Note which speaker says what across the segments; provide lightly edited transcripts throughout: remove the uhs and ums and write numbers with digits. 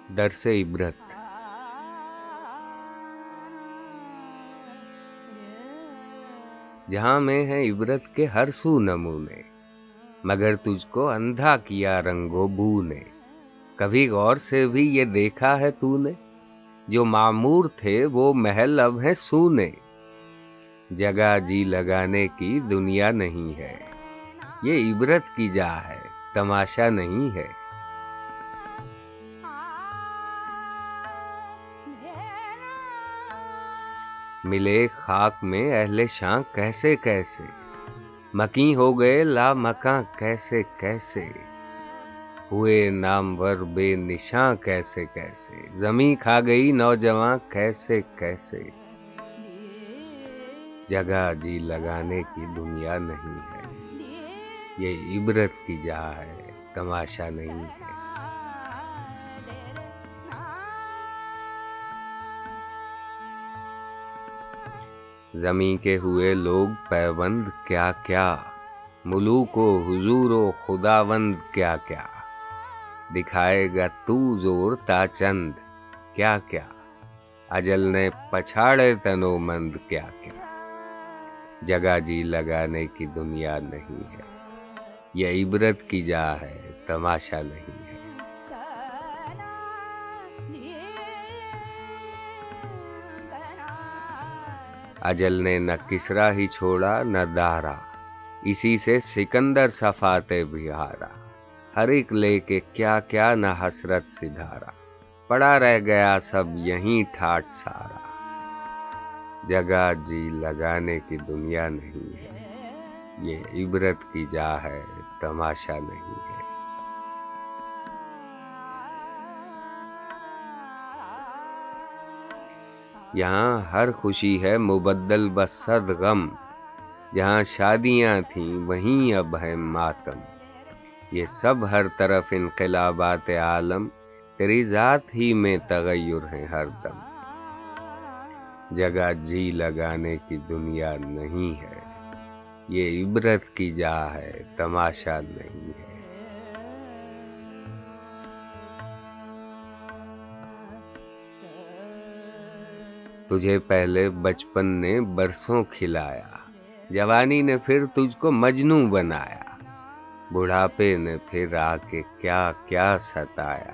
Speaker 1: درس عبرت۔ جہاں میں ہے عبرت کے ہر سو نمونے، مگر تجھ کو اندھا کیا رنگ و بو نے۔ کبھی غور سے بھی یہ دیکھا ہے تو نے، جو معمور تھے وہ محل اب ہیں سونے۔ جگہ جی لگانے کی دنیا نہیں ہے، یہ عبرت کی جا ہے، تماشا نہیں ہے۔ ملے خاک میں اہل شاں کیسے کیسے، مکیں ہو گئے لا مکاں کیسے کیسے۔ ہوئے نامور بے نشاں کیسے کیسے، زمیں کھا گئی نوجواں کیسے کیسے۔ جگہ جی لگانے کی دنیا نہیں ہے، یہ عبرت کی جا ہے، تماشا نہیں ہے۔ زمیں کے ہوئے لوگ پیوند کیا کیا، ملوک و حضور و خداوند کیا کیا۔ دکھائے گا تو زور تا چند کیا کیا، اجل نے پچھاڑے تنو مند کیا کیا۔ جگہ جی لگانے کی دنیا نہیں ہے، یہ عبرت کی جا ہے، تماشا نہیں ہے۔ اجل نے نہ کسرا ہی چھوڑا نہ دارا، اسی سے سکندر صفاتے بھی ہارا۔ ہر ایک لے کے کیا کیا نہ حسرت سدھارا، پڑا رہ گیا سب یہیں ٹھاٹ سارا۔ جگہ جی لگانے کی دنیا نہیں ہے، یہ عبرت کی جا ہے، تماشا نہیں ہے۔ یہاں ہر خوشی ہے مبدل بصد غم، جہاں شادیاں تھیں وہیں اب ہے ماتم۔ یہ سب ہر طرف انقلابات عالم، تیری ذات ہی میں تغیر ہے ہر دم۔ جگہ جی لگانے کی دنیا نہیں ہے، یہ عبرت کی جا ہے، تماشا نہیں ہے۔ تجھے پہلے بچپن نے برسوں کھلایا، جوانی نے پھر تجھ کو مجنوں بنایا۔ بڑھاپے نے پھر آ کے کیا کیا ستایا،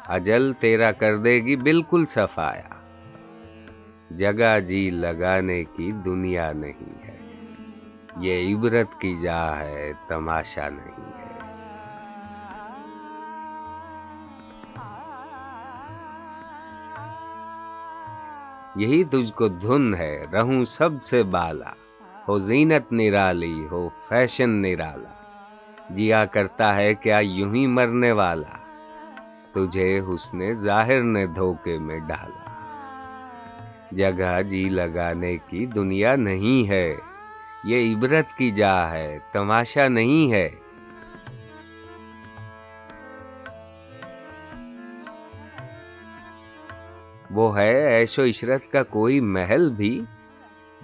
Speaker 1: اجل تیرا کر دے گی بالکل صفایا۔ جگہ جی لگانے کی دنیا نہیں ہے، یہ عبرت کی جا ہے، تماشا نہیں ہے۔ یہی تجھ کو دھن ہے رہوں سب سے بالا، ہو زینت نرالی ہو فیشن نرالا۔ جیا کرتا ہے کیا یوں ہی مرنے والا، تجھے حسن ظاہر نے دھوکے میں ڈالا۔ جگہ جی لگانے کی دنیا نہیں ہے، یہ عبرت کی جا ہے، تماشا نہیں ہے۔ وہ ہے عیش و عشرت کا کوئی محل بھی،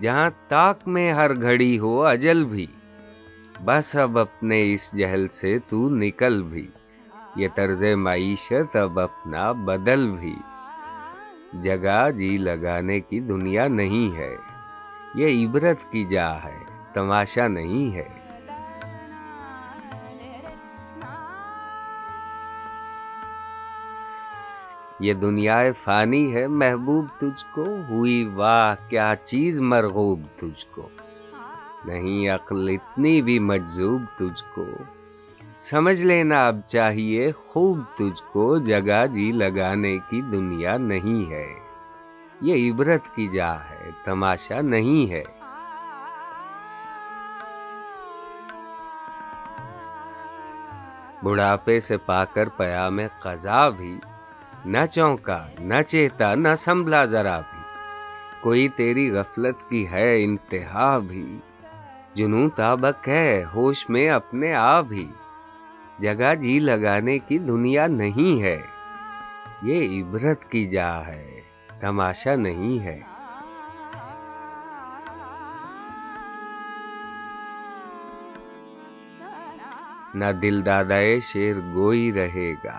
Speaker 1: جہاں طاق میں ہر گھڑی ہو اجل بھی۔ بس اب اپنے اس جہل سے تو نکل بھی، یہ طرز معیشت اب اپنا بدل بھی۔ جگہ جی لگانے کی دنیا نہیں ہے، یہ عبرت کی جا ہے، تماشا نہیں ہے۔ یہ دنیا فانی ہے محبوب تجھ کو، ہوئی واہ کیا چیز مرغوب تجھ کو۔ نہیں عقل اتنی بھی مجذوب تجھ کو، سمجھ لینا اب چاہیے خوب تجھ کو۔ جگہ جی لگانے کی دنیا نہیں ہے، یہ عبرت کی جا ہے، تماشا نہیں ہے۔ بڑھاپے سے پا کر پیام قضا بھی، نہ چونکا نہ چیتا نہ سنبھلا ذرا بھی۔ کوئی تیری غفلت کی ہے انتہا بھی، جنوں تابک ہے ہوش میں اپنے آ بھی۔ جگہ جی لگانے کی دنیا نہیں ہے، یہ عبرت کی جا ہے، تماشا نہیں ہے۔ نہ دل دادائے شعر گوئی رہے گا،